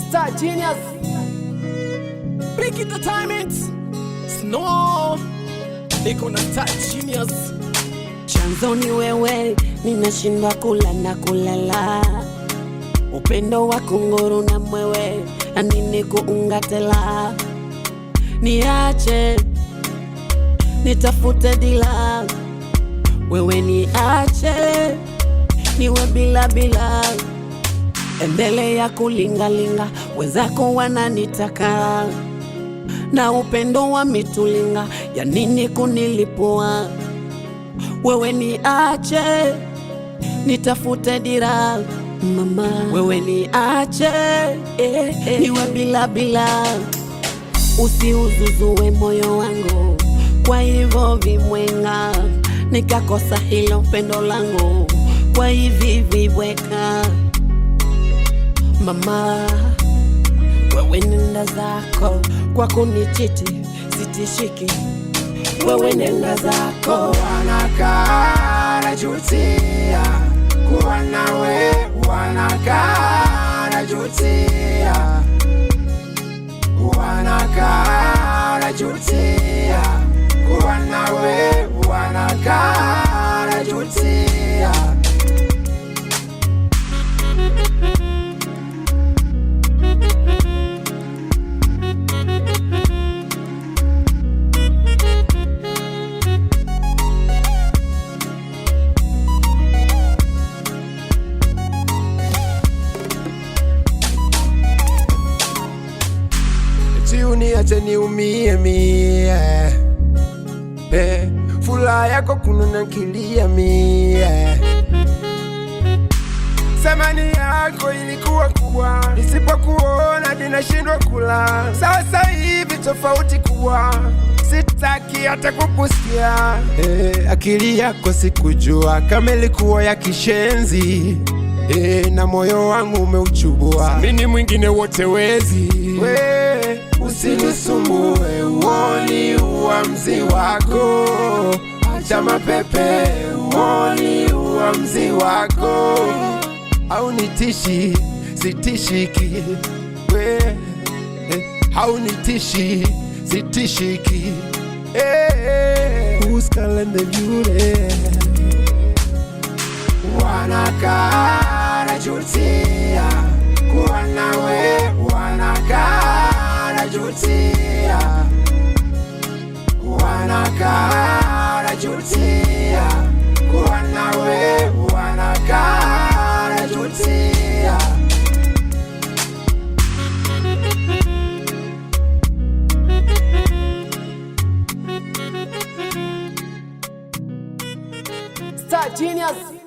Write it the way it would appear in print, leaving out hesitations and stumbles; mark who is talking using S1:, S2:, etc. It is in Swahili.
S1: Star Genius. Break it the timings. Snow. Niko na Star Genius.
S2: Chanzo ni wewe, ninashindwa kula na kulala. Upendo wa kunguru na mwewe, anini kuungatela. Niache, nitafute dila. Wewe niache, niwe bila bila. Endelea kulingalinga, wenzako wananitaka. Na upendo wa mitulinga, ya nini kunilipua. Wewe niache, nitafute dira. Mama, wewe niache, niwe bila bila. Usiuzuzue moyo wangu kwa hivyo vimwenga, nikakosa hilo pendo langu kwa hivi vibweka. Mama, wewe nenda zako, kwa kunichiti sitishiki. Wewe nenda zako.
S3: Wanakaa najutia kuwa nawe, wanakaa najutia, wanakaa najutia kuwa nawe, wanakaa najutia. Uniache niumie mie, furaha yako kununankilia mie. Thamani yako ilikuwa kubwa, nisipokuona ninashindwa kula. Sasa hivi tofauti kubwa, sitaki hata kukusikia. Akili yako sikujua kama ilikuwa ya kishenzi, na moyo wangu umeuchubua. Mimi mwingine wote wezi. Usinisumbue, uoni uamuzi wako. Acha mapepe, uoni uamuzi wako. Au nitishi, sitishiki. Au nitishi, sitishiki. Uskalende jure. Wanakaa najutia kuwa nawe, wanakaa najutia, wanakaa najutia kuwa nawe, wanakaa najutia.
S1: Star Genius.